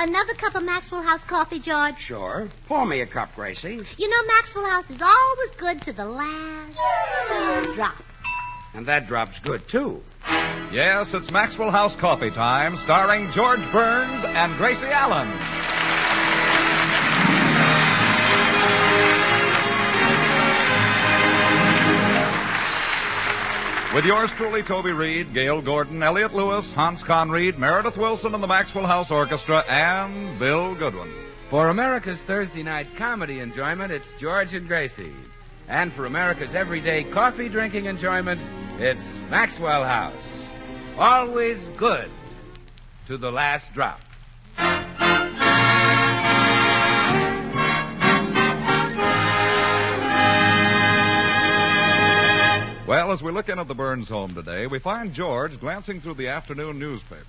Another cup of Maxwell House coffee, George? Sure. Pour me a cup, Gracie. You know, Maxwell House is always good to the last drop. And that drop's good, too. Yes, it's Maxwell House Coffee Time, starring George Burns and Gracie Allen. With yours truly, Toby Reed, Gail Gordon, Elliot Lewis, Hans Conried, Meredith Wilson and the Maxwell House Orchestra, and Bill Goodwin. For America's Thursday night comedy enjoyment, it's George and Gracie. And for America's everyday coffee-drinking enjoyment, it's Maxwell House. Always good to the last drop. Well, as we look in at the Burns home today, we find George glancing through the afternoon newspaper.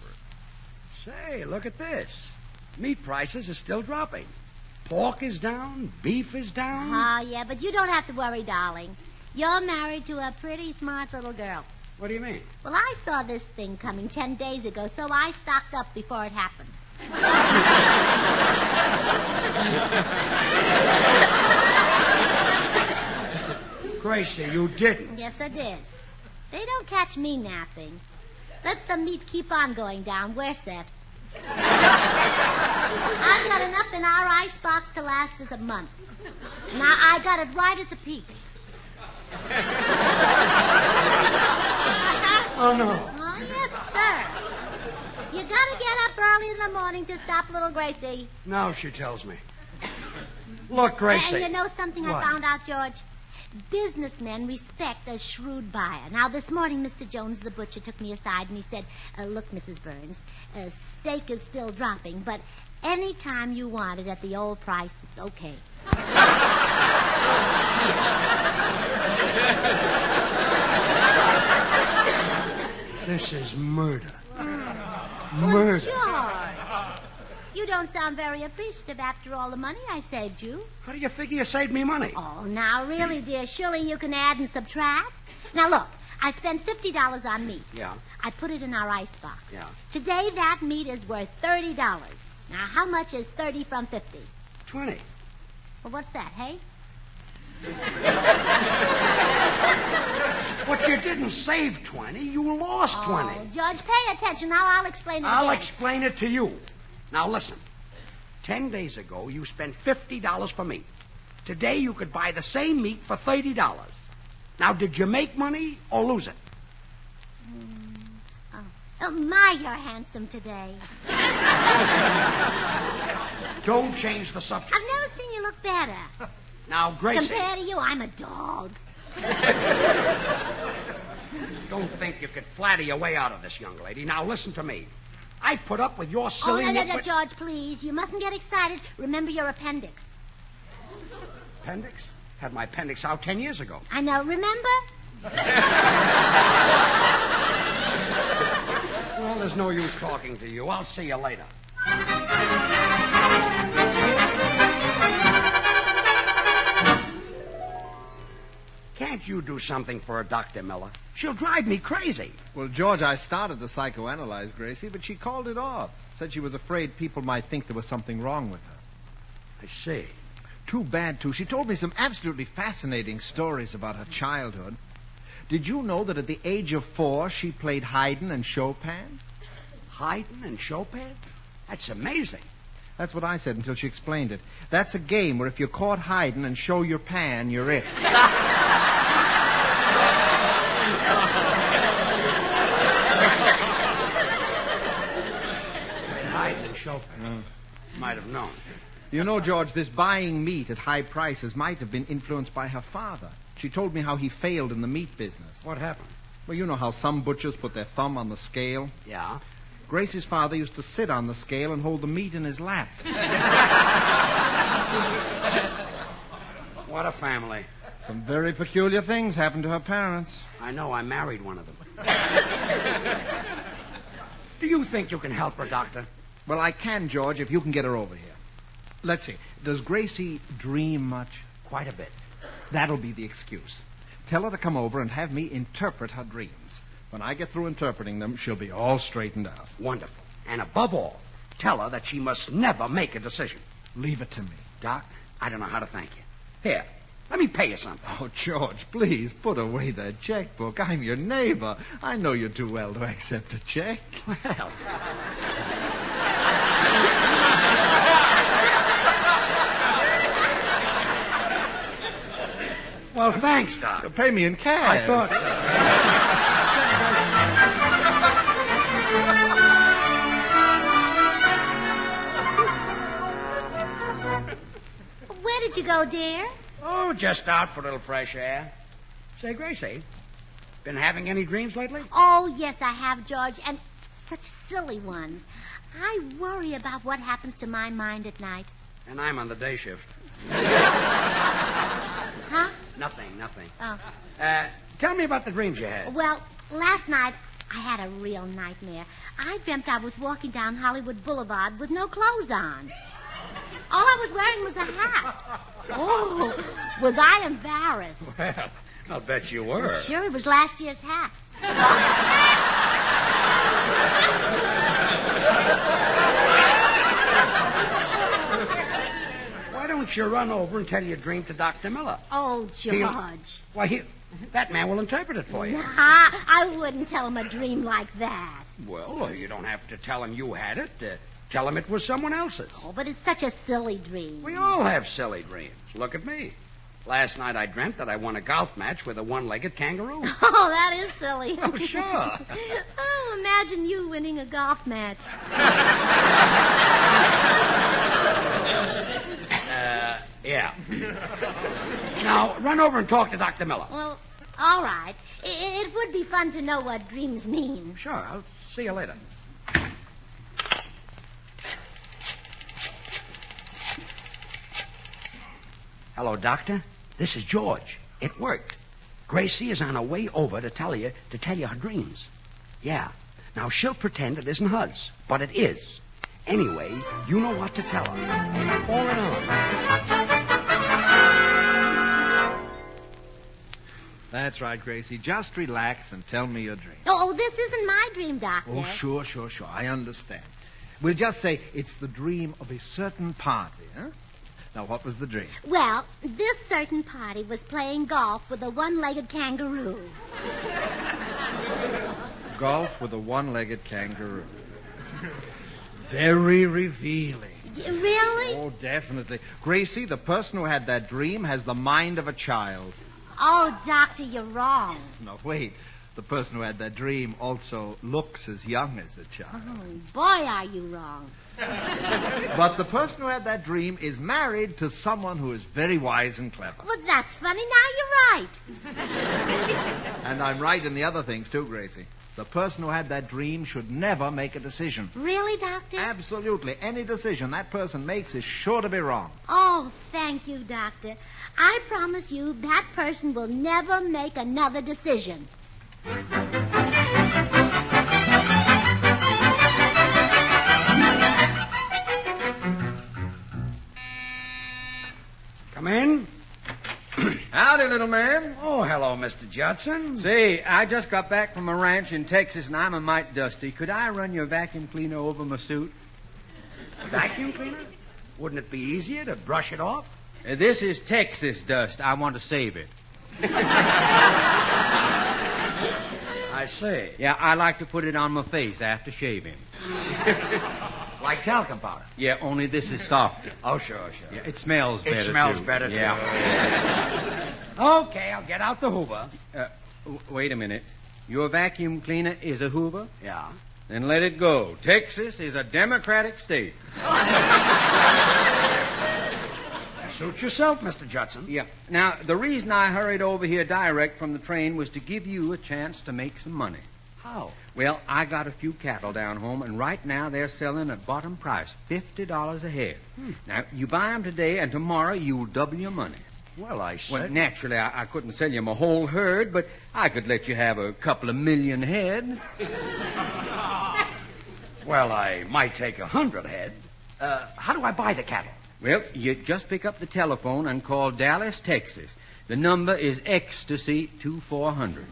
Say, look at this. Meat prices are still dropping. Pork is down, beef is down. Oh, yeah, but you don't have to worry, darling. You're married to a pretty smart little girl. What do you mean? Well, I saw this thing coming 10 days ago, so I stocked up before it happened. Gracie, you didn't. Yes, I did. They don't catch me napping. Let the meat keep on going down. We're set. I've got enough in our icebox to last us a month. Now, I got it right at the peak. Oh, no. Oh, yes, sir. You gotta get up early in the morning to stop little Gracie. Now she tells me. Look, Gracie. And you know something What? I found out, George? Businessmen respect a shrewd buyer. Now, this morning, Mr. Jones, the butcher, took me aside and he said, look, Mrs. Burns, steak is still dropping, but any time you want it at the old price, it's okay. This is murder. Well, Murder. George, you don't sound very appreciative after all the money I saved you. How do you figure you saved me money? Oh, now, really, dear, surely you can add and subtract. Now, look, I spent $50 on meat. Yeah. I put it in our icebox. Yeah. Today, that meat is worth $30. Now, how much is 30 from 50? 20. Well, what's that, hey? But you didn't save 20. You lost 20. Oh, Judge, pay attention. Now, I'll explain it I'll again. explain it to you. Now, listen. 10 days ago, you spent $50 for meat. Today, you could buy the same meat for $30. Now, did you make money or lose it? Oh, my, you're handsome today. Don't change the subject. I've never seen you look better. Now, Gracie. Compared to you, I'm a dog. Don't think you could flatter your way out of this, young lady. Now, listen to me. I put up with your silly... Oh, no, nitwit- George, please. You mustn't get excited. Remember your appendix. Appendix? Had my appendix out 10 years ago. I know. Remember? Well, there's no use talking to you. I'll see you later. Can't you do something for her, Dr. Miller? She'll drive me crazy. Well, George, I started to psychoanalyze Gracie, but she called it off. Said she was afraid people might think there was something wrong with her. I see. Too bad, too. She told me some absolutely fascinating stories about her childhood. Did you know that at the age of 4, she played Haydn and Chopin? Haydn and Chopin? That's amazing. That's what I said until she explained it. That's a game where if you're caught Haydn and show your pan, you're it. Haydn and Chopin. Might have known. You know, George, this buying meat at high prices might have been influenced by her father. She told me how he failed in the meat business. What happened? Well, you know how some butchers put their thumb on the scale? Yeah. Gracie's father used to sit on the scale and hold the meat in his lap. What a family. Some very peculiar things happened to her parents. I know. I married one of them. Do you think you can help her, Doctor? Well, I can, George, if you can get her over here. Let's see. Does Gracie dream much? Quite a bit. That'll be the excuse. Tell her to come over and have me interpret her dreams. When I get through interpreting them, she'll be all straightened out. Wonderful. And above all, Tell her that she must never make a decision. Leave it to me. Doc, I don't know how to thank you. Here, let me pay you something. Oh, George, please put away that checkbook. I'm your neighbor. I know you too well to accept a check. Well... Well, thanks, Doc. Pay me in cash. I thought so. Where did you go, dear? Oh, just out for a little fresh air. Say, Gracie, been having any dreams lately? Oh, yes, I have, George, and such silly ones. I worry about what happens to my mind at night. And I'm on the day shift. Huh? Nothing. Oh. Tell me about the dreams you had. Well, last night I had a real nightmare. I dreamt I was walking down Hollywood Boulevard with no clothes on. All I was wearing was a hat. Oh, was I embarrassed. Well, I'll bet you were. Sure, it was last year's hat. Why don't you run over and tell your dream to Dr. Miller? Oh, George. That man will interpret it for you. Nah, I wouldn't tell him a dream like that. Well, you don't have to tell him you had it. Tell him it was someone else's. Oh, but it's such a silly dream. We all have silly dreams. Look at me. Last night I dreamt that I won a golf match with a one-legged kangaroo. Oh, that is silly. Oh, sure. Oh, imagine you winning a golf match. Yeah. Now, run over and talk to Dr. Miller. Well, all right. It would be fun to know what dreams mean. Sure, I'll see you later. Hello, Doctor. This is George. It worked. Gracie is on her way over to tell you her dreams. Yeah. Now, she'll pretend it isn't hers, but it is. Anyway, you know what to tell her. And pour it on. That's right, Gracie. Just relax and tell me your dream. Oh, this isn't my dream, Doctor. Oh, sure. I understand. We'll just say it's the dream of a certain party, huh? Now, what was the dream? Well, this certain party was playing golf with a one-legged kangaroo. Golf with a one-legged kangaroo. Very revealing. Really? Oh, definitely. Gracie, the person who had that dream has the mind of a child. Oh, Doctor, you're wrong. No, wait. The person who had that dream also looks as young as a child. Oh, boy, are you wrong. But the person who had that dream is married to someone who is very wise and clever. Well, that's funny. Now you're right. And I'm right in the other things, too, Gracie. The person who had that dream should never make a decision. Really, Doctor? Absolutely. Any decision that person makes is sure to be wrong. Oh, thank you, Doctor. I promise you that person will never make another decision. Come in. Howdy, little man. Oh, hello, Mr. Judson. Say, I just got back from a ranch in Texas, and I'm a mite dusty. Could I run your vacuum cleaner over my suit? Vacuum cleaner? Wouldn't it be easier to brush it off? This is Texas dust. I want to save it. I see. Yeah, I like to put it on my face after shaving. Like talcum powder? Yeah, only this is softer. Oh, sure. Yeah, it smells better, It smells too. better, Yeah. too. Okay, I'll get out the Hoover. Wait a minute. Your vacuum cleaner is a Hoover? Yeah. Then let it go. Texas is a Democratic state. Suit yourself, Mr. Judson. Yeah. Now, the reason I hurried over here direct from the train was to give you a chance to make some money. How? Well, I got a few cattle down home, and right now they're selling at bottom price, $50 a head. Now, you buy them today, and tomorrow you'll double your money. Well, I said... Well, naturally, I couldn't sell you my whole herd, but I could let you have a couple of million head. Well, I might take 100 head. How do I buy the cattle? Well, you just pick up the telephone and call Dallas, Texas. The number is Ecstasy 2400.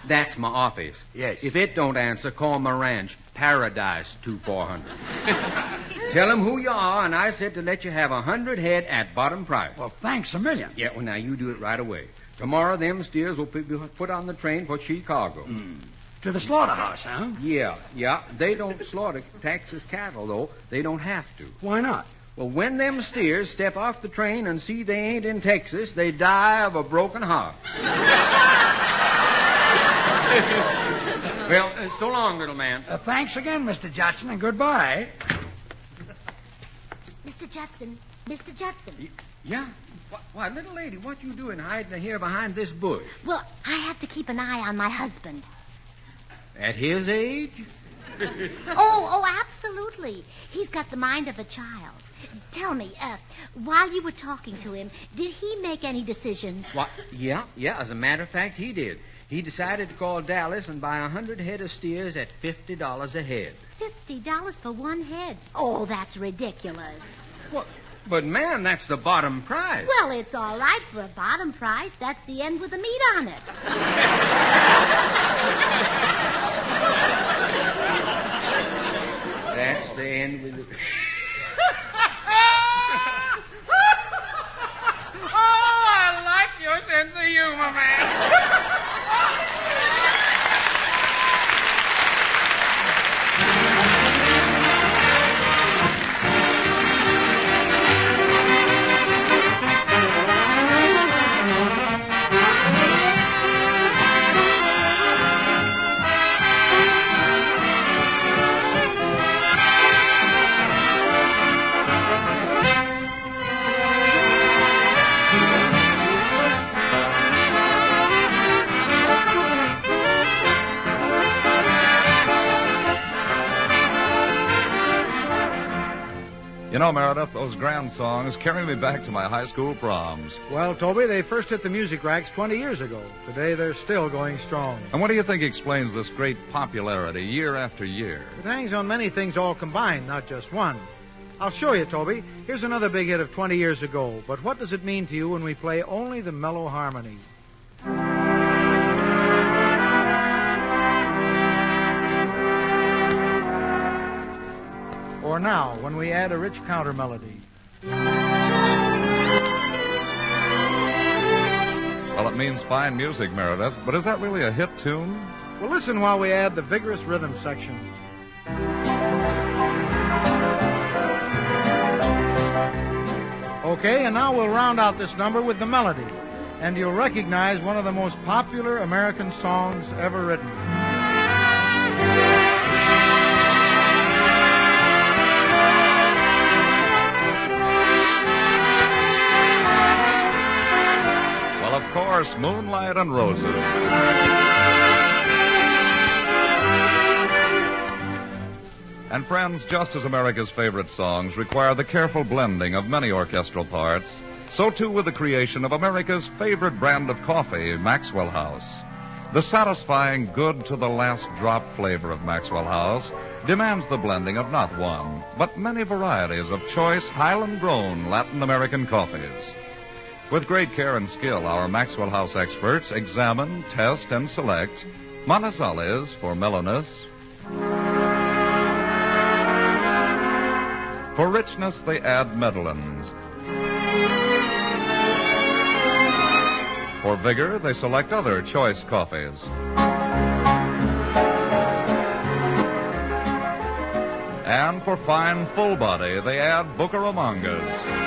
That's my office. Yes. If it don't answer, call my ranch, Paradise 2400. Tell them who you are, and I said to let you have 100 head at bottom price. Well, thanks a million. Yeah, well, now you do it right away. Tomorrow, them steers will be put on the train for Chicago. To the slaughterhouse, huh? Yeah. They don't slaughter Texas cattle, though. They don't have to. Why not? Well, when them steers step off the train and see they ain't in Texas, they die of a broken heart. Well, so long, little man. Thanks again, Mr. Judson, and goodbye. Mr. Judson. Mr. Judson. Yeah? Why, little lady, what you doing hiding here behind this bush? Well, I have to keep an eye on my husband. At his age? Oh, absolutely. He's got the mind of a child. Tell me, while you were talking to him, did he make any decisions? What? Yeah. As a matter of fact, he did. He decided to call Dallas and buy 100 head of steers at $50 a head. $50 for one head? Oh, that's ridiculous. What? But, ma'am, that's the bottom price. Well, it's all right for a bottom price. That's the end with the meat on it. That's the end with the... Oh, I like your sense of humor, man. You know, Meredith, those grand songs carry me back to my high school proms. Well, Toby, they first hit the music racks 20 years ago. Today, they're still going strong. And what do you think explains this great popularity year after year? It hangs on many things all combined, not just one. I'll show you, Toby. Here's another big hit of 20 years ago. But what does it mean to you when we play only the mellow harmony? Or now, when we add a rich counter melody. Well, it means fine music, Meredith, but is that really a hit tune? Well, listen while we add the vigorous rhythm section. Okay, and now we'll round out this number with the melody. And you'll recognize one of the most popular American songs ever written. Well, of course, Moonlight and Roses. And friends, just as America's favorite songs require the careful blending of many orchestral parts, so too with the creation of America's favorite brand of coffee, Maxwell House. The satisfying, good to the last drop flavor of Maxwell House demands the blending of not one, but many varieties of choice Highland-grown Latin American coffees. With great care and skill, our Maxwell House experts examine, test, and select Manizales for mellowness, for richness, they add Medellins. For vigor, they select other choice coffees. And for fine, full body, they add Bucaramangas.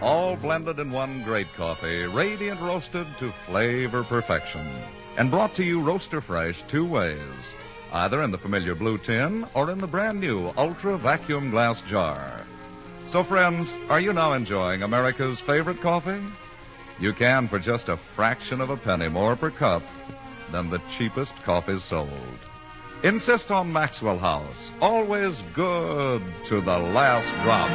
All blended in one great coffee, radiant roasted to flavor perfection. And brought to you roaster fresh 2 ways, either in the familiar blue tin or in the brand new ultra vacuum glass jar. So friends, are you now enjoying America's favorite coffee? You can for just a fraction of a penny more per cup than the cheapest coffees sold. Insist on Maxwell House, always good to the last drop.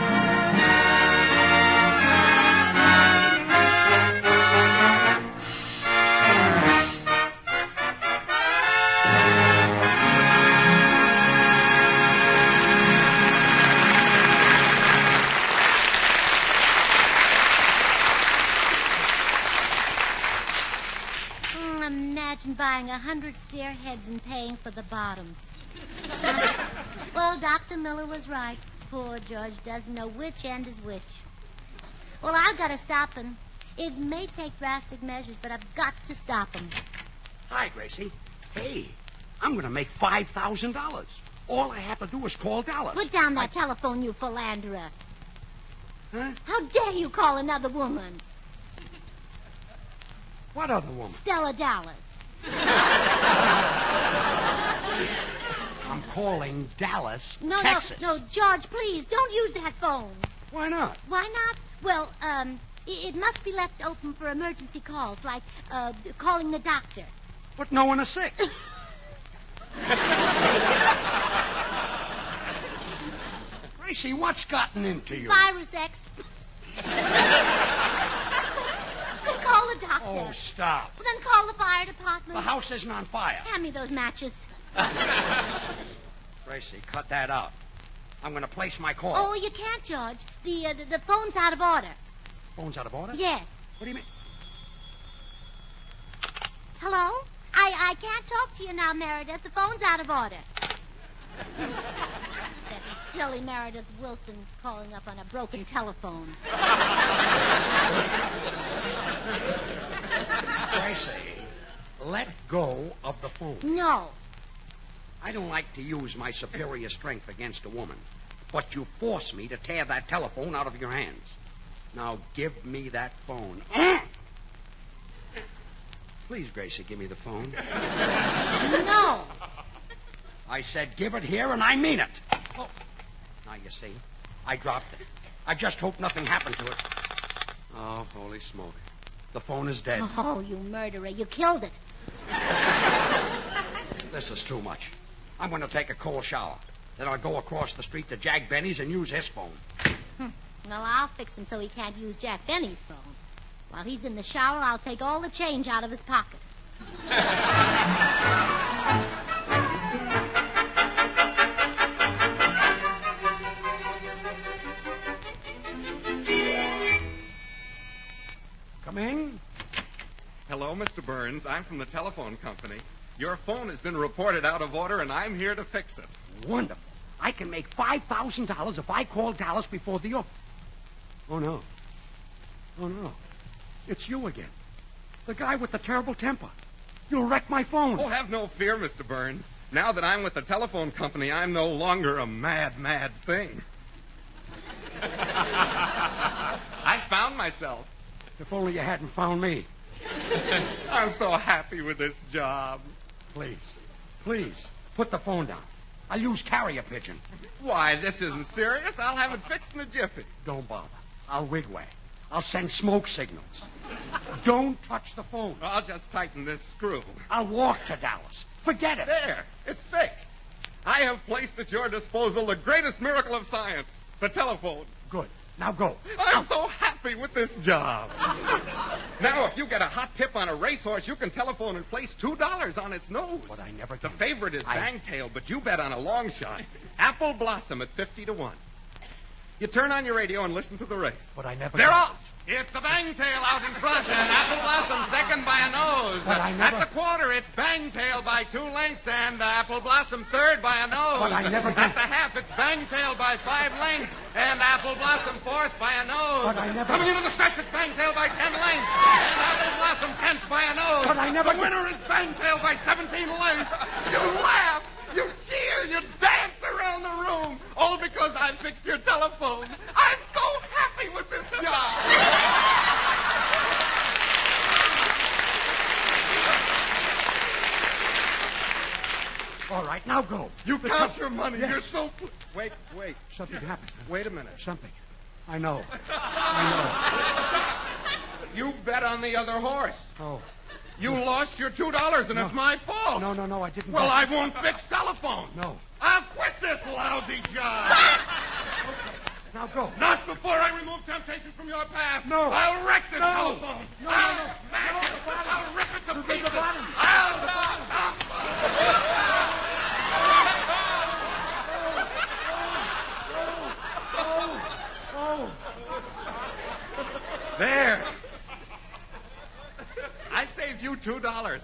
can't imagine buying 100 stair heads and paying for the bottoms. Well, Dr. Miller was right. Poor George doesn't know which end is which. Well, I've got to stop him. It may take drastic measures, but I've got to stop him. Hi, Gracie. Hey, I'm going to make $5,000. All I have to do is call Dallas. Put down that telephone, you philanderer. Huh? How dare you call another woman? What other woman? Stella Dallas. I'm calling Dallas, No, Texas. no, George, please, don't use that phone. Why not? Why not? Well, it must be left open for emergency calls, like calling the doctor. But no one is sick. Gracie, what's gotten into you? Virus X. Then call the doctor. Oh, stop. Well, then call the fire department. The house isn't on fire. Hand me those matches. Gracie, cut that out. I'm going to place my call. Oh, you can't, George. The phone's out of order. Phone's out of order? Yes. What do you mean? Hello? I can't talk to you now, Meredith. The phone's out of order. That silly Meredith Wilson calling up on a broken telephone. Gracie, let go of the phone. No. I don't like to use my superior strength against a woman, but you force me to tear that telephone out of your hands. Now give me that phone. Please, Gracie, give me the phone. No. I said give it here, and I mean it. Oh, now you see, I dropped it. I just hope nothing happened to it. Oh, holy smoke. The phone is dead. Oh, you murderer. You killed it. This is too much. I'm going to take a cold shower. Then I'll go across the street to Jack Benny's and use his phone. Well, I'll fix him so he can't use Jack Benny's phone. While he's in the shower, I'll take all the change out of his pocket. Come in. Hello, Mr. Burns. I'm from the telephone company. Your phone has been reported out of order, and I'm here to fix it. Wonderful. I can make $5,000 if I call Dallas before the... Oh, no. Oh, no. It's you again. The guy with the terrible temper. You'll wreck my phone. Oh, have no fear, Mr. Burns. Now that I'm with the telephone company, I'm no longer a mad, mad thing. I found myself. If only you hadn't found me. I'm so happy with this job. Please, put the phone down. I'll use carrier pigeon. Why, this isn't serious. I'll have it fixed in a jiffy. Don't bother. I'll wigwag. I'll send smoke signals. Don't touch the phone. I'll just tighten this screw. I'll walk to Dallas. Forget it. There, it's fixed. I have placed at your disposal the greatest miracle of science, the telephone. Good. Now go. I'm so happy with this job. Now, if you get a hot tip on a racehorse, you can telephone and place $2 on its nose. But I never The can. favorite is Bangtail, but you bet on a long shot. Apple Blossom at 50-1. You turn on your radio and listen to the race. But I never They're can. off. It's a Bangtail out in front, and Apple Blossom second by a nose. But I never... At the quarter, it's Bangtail by 2 lengths, and Apple Blossom third by a nose. But I never At the half, it's Bangtail by 5 lengths, and Apple Blossom fourth by a nose. But I never... Coming into the stretch, it's Bangtail by 10 lengths, and Apple Blossom 10th by a nose. But I never... The winner is Bangtail by 17 lengths. You laugh, you cheer, you dance around the room, all because I fixed your telephone. I'm so happy with this job. All right, now go. You count your money. Yes. You're so... Wait. Something happened. Wait a minute. Something. I know. You bet on the other horse. Oh. You lost your $2, and No. it's my fault. No, I didn't. Well, bet. I won't fix telephone. No. I'll quit this lousy job. Now go. Not before I remove temptation from your path. No. I'll wreck this No. telephone. No, I'll no. smash it. I'll rip it to The pieces. bottom. There. I saved you $2.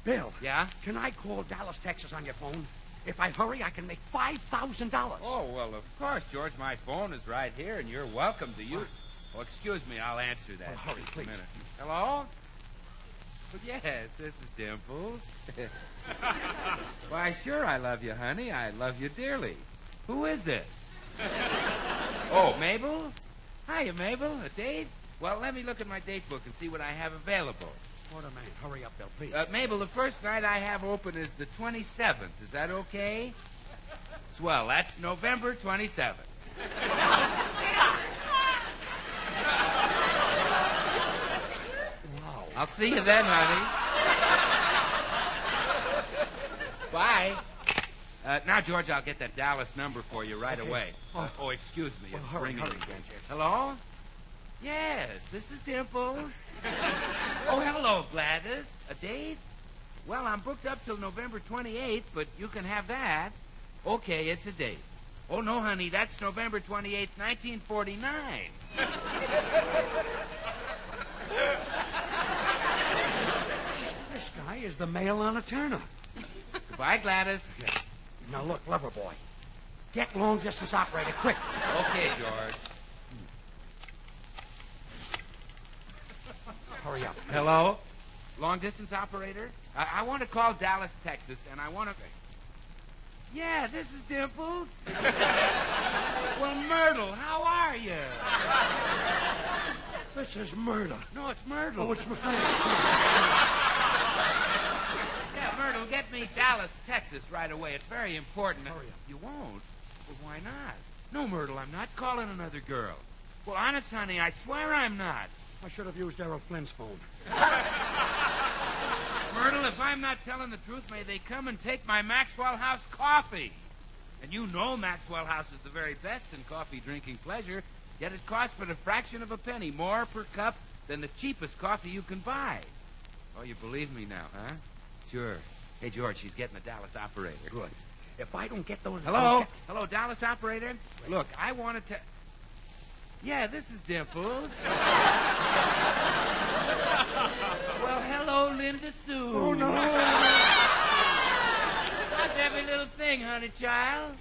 Bill. Yeah? Can I call Dallas, Texas on your phone? If I hurry, I can make $5,000. Oh, well, of course, George. My phone is right here, and you're welcome to use. Oh, excuse me. I'll answer that. Oh, hurry, Just please. a minute. Hello? Well, yes, this is Dimples. Why, sure, I love you, honey. I love you dearly. Who is it? Oh, Mabel? Hiya, Mabel. A date? Well, let me look at my date book and see what I have available. What a man. Hurry up, Bill, please. Mabel, the first night I have open is the 27th. Is that okay? Swell. That's November 27th. Wow. I'll see you then, honey. Bye. Now, George, I'll get that Dallas number for you right away. Oh, excuse me. Well, It's hurry, ringing hurry, again. George. Hello? Yes, this is Dimples. Oh, hello, Gladys. A date? Well, I'm booked up till November 28th, but you can have that. Okay, it's a date. Oh, no, honey, that's November 28th, 1949. This guy is the mail on a Turner. Goodbye, Gladys. Now, look, lover boy. Get long-distance operator, quick. Okay, George. Hurry up. Hello? Long-distance operator? I want to call Dallas, Texas, and I want to... Yeah, this is Dimples. Well, Myrtle, how are you? This is murder. No, it's Myrtle. Oh, it's my friend. Yeah, Myrtle, get me Dallas, Texas right away. It's very important. Hurry up. You won't? Well, why not? No, Myrtle, I'm not calling another girl. Well, honest, honey, I swear I'm not. I should have used Errol Flynn's phone. Myrtle, if I'm not telling the truth, may they come and take my Maxwell House coffee. And you know Maxwell House is the very best in coffee drinking pleasure, yet it costs but a fraction of a penny more per cup than the cheapest coffee you can buy. Oh, you believe me now, huh? Sure. Hey, George, she's getting the Dallas operator. Good. If I don't get those... Hello? Hello, Dallas operator? Look, I wanted to... Yeah, this is Dimples. Well, hello, Linda Sue. Oh, no. How's every little thing, honey child?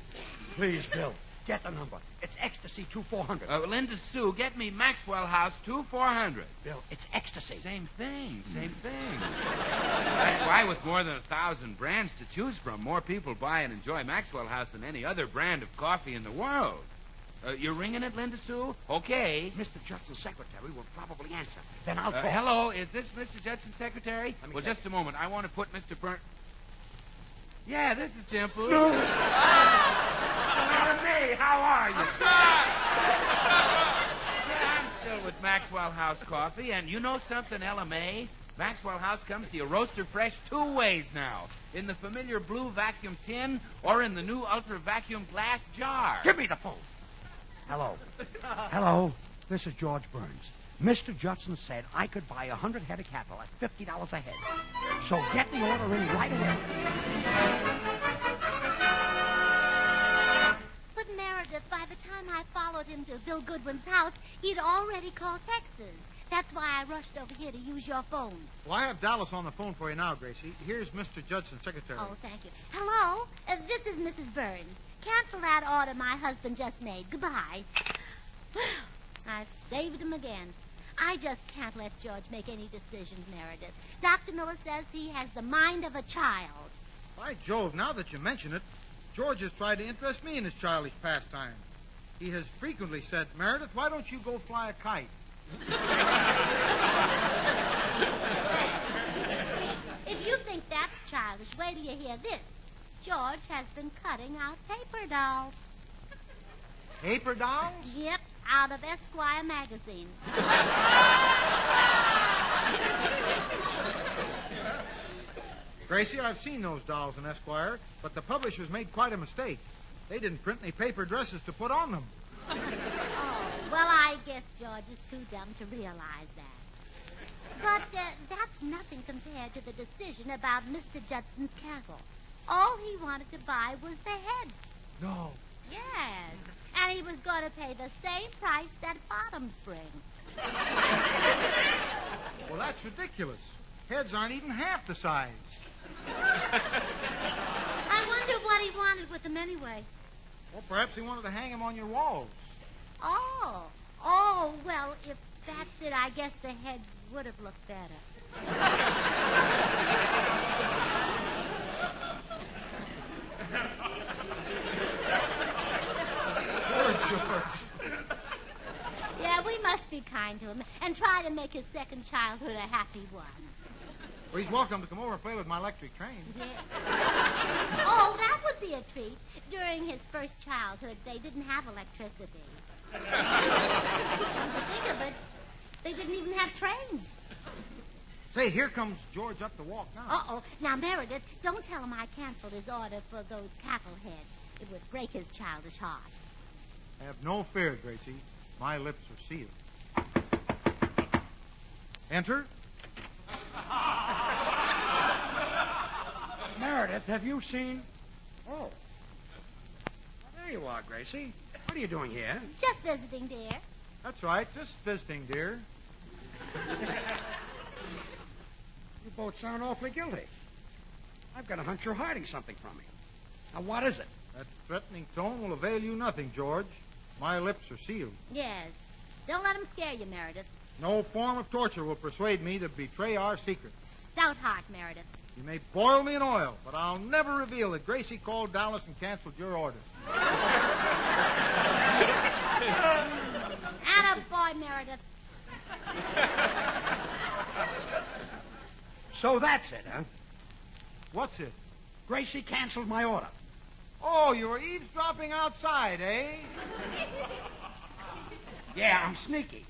Please, Bill, get the number. It's Ecstasy 2400. Linda Sue, get me Maxwell House 2400. Bill, it's Ecstasy. Same thing. That's why with more than 1,000 brands to choose from, more people buy and enjoy Maxwell House than any other brand of coffee in the world. You're ringing it, Linda Sue? Okay. Mr. Judson's secretary will probably answer. Then I'll talk. Hello, is this Mr. Judson's secretary? Let me Well, check. just a moment. I want to put Mr. Burns... Yeah, this is Dimples. No. Hey, how are you? Yeah, I'm still with Maxwell House Coffee, and you know something, LMA? Maxwell House comes to you roaster fresh 2 ways now. In the familiar blue vacuum tin or in the new ultra vacuum glass jar. Give me the phone. Hello. Hello. This is George Burns. Mr. Judson said I could buy 100 head of cattle at $50 a head. So get the order in right away. But Meredith, by the time I followed him to Bill Goodwin's house, he'd already called Texas. That's why I rushed over here to use your phone. Well, I have Dallas on the phone for you now, Gracie. Here's Mr. Judson's secretary. Oh, thank you. Hello, this is Mrs. Burns. Cancel that order my husband just made. Goodbye. I've saved him again. I just can't let George make any decisions, Meredith. Dr. Miller says he has the mind of a child. By Jove, now that you mention it, George has tried to interest me in his childish pastime. He has frequently said, Meredith, why don't you go fly a kite? If you think that's childish, wait till you hear this. George has been cutting out paper dolls. Paper dolls? Yep, out of Esquire magazine. Gracie, I've seen those dolls in Esquire, but the publishers made quite a mistake. They didn't print any paper dresses to put on them. Oh, well, I guess George is too dumb to realize that. But that's nothing compared to the decision about Mr. Judson's cattle. All he wanted to buy was the heads. No. Yes. And he was going to pay the same price that Bottoms bring. Well, that's ridiculous. Heads aren't even half the size. I wonder what he wanted with them anyway. Well, perhaps he wanted to hang them on your walls. Oh, well, if that's it, I guess the heads would have looked better. Poor George. Yeah, we must be kind to him and try to make his second childhood a happy one. Well, he's welcome to come over and play with my electric train. Yeah. Oh, that would be a treat. During his first childhood, they didn't have electricity. Come to think of it, they didn't even have trains. Say, here comes George up the walk now. Uh-oh. Now, Meredith, don't tell him I canceled his order for those cattle heads. It would break his childish heart. Have no fear, Gracie. My lips are sealed. Enter. Meredith, have you seen... Oh. Well, there you are, Gracie. What are you doing here? Just visiting, dear. That's right, just visiting, dear. You both sound awfully guilty. I've got a hunch you're hiding something from me. Now, what is it? That threatening tone will avail you nothing, George. My lips are sealed. Yes. Don't let him scare you, Meredith. No form of torture will persuade me to betray our secret. Stout heart, Meredith. You may boil me in oil, but I'll never reveal that Gracie called Dallas and canceled your order. Attaboy, Meredith. So that's it, huh? What's it? Gracie canceled my order. Oh, you were eavesdropping outside, eh? Yeah, I'm sneaky.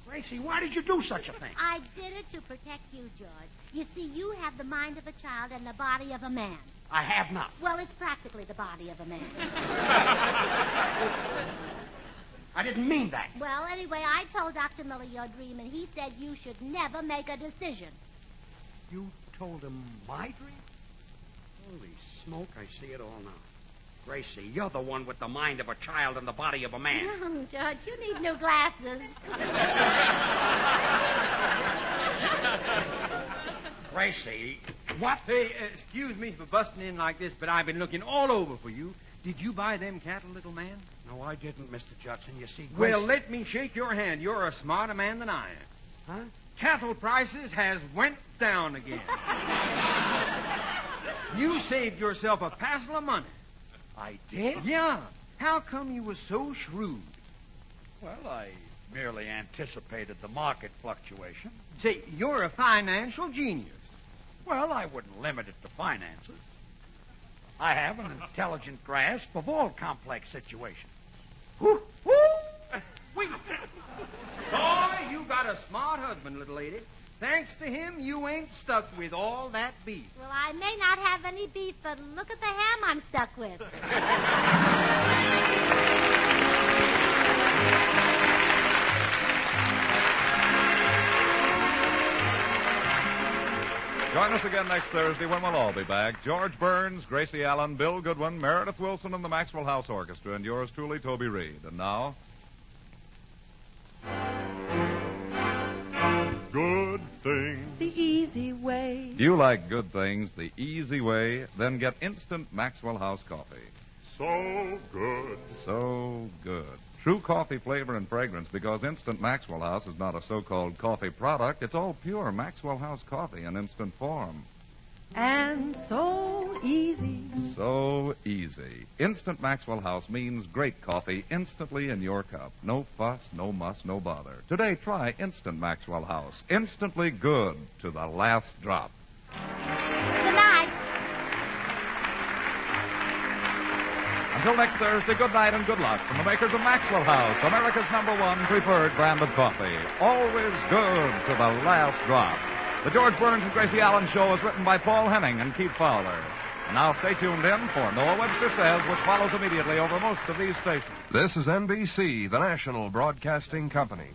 Gracie, why did you do such a thing? I did it to protect you, George. You see, you have the mind of a child and the body of a man. I have not. Well, it's practically the body of a man. I didn't mean that. Well, anyway, I told Dr. Miller your dream, and he said you should never make a decision. You told him my dream? Holy smoke, I see it all now. Gracie, you're the one with the mind of a child and the body of a man. George, you need new glasses. Gracie, what? Say, excuse me for busting in like this, but I've been looking all over for you. Did you buy them cattle, little man? No, I didn't, Mr. Judson. You see, Gracie... Well, let me shake your hand. You're a smarter man than I am. Huh? Cattle prices has went down again. You saved yourself a passel of money. I did? Yeah. How come you were so shrewd? Well, I merely anticipated the market fluctuation. Say, you're a financial genius. Well, I wouldn't limit it to finances. I have an intelligent grasp of all complex situations. Woo! Wait. Boy, you got a smart husband, little lady. Thanks to him, you ain't stuck with all that beef. Well, I may not have any beef, but look at the ham I'm stuck with. Join us again next Thursday when we'll all be back. George Burns, Gracie Allen, Bill Goodwin, Meredith Wilson, and the Maxwell House Orchestra, and yours truly, Toby Reed. And now... Good things. The easy way. Do you like good things the easy way? Then get instant Maxwell House coffee. So good. So good. True coffee flavor and fragrance, because instant Maxwell House is not a so-called coffee product. It's all pure Maxwell House coffee in instant form. And so easy. So easy. Instant Maxwell House means great coffee instantly in your cup. No fuss, no muss, no bother. Today, try Instant Maxwell House. Instantly good to the last drop. Good night. Until next Thursday, good night and good luck from the makers of Maxwell House, America's #1 preferred brand of coffee. Always good to the last drop. The George Burns and Gracie Allen Show is written by Paul Henning and Keith Fowler. And now stay tuned in for Noah Webster Says, which follows immediately over most of these stations. This is NBC, the national broadcasting company.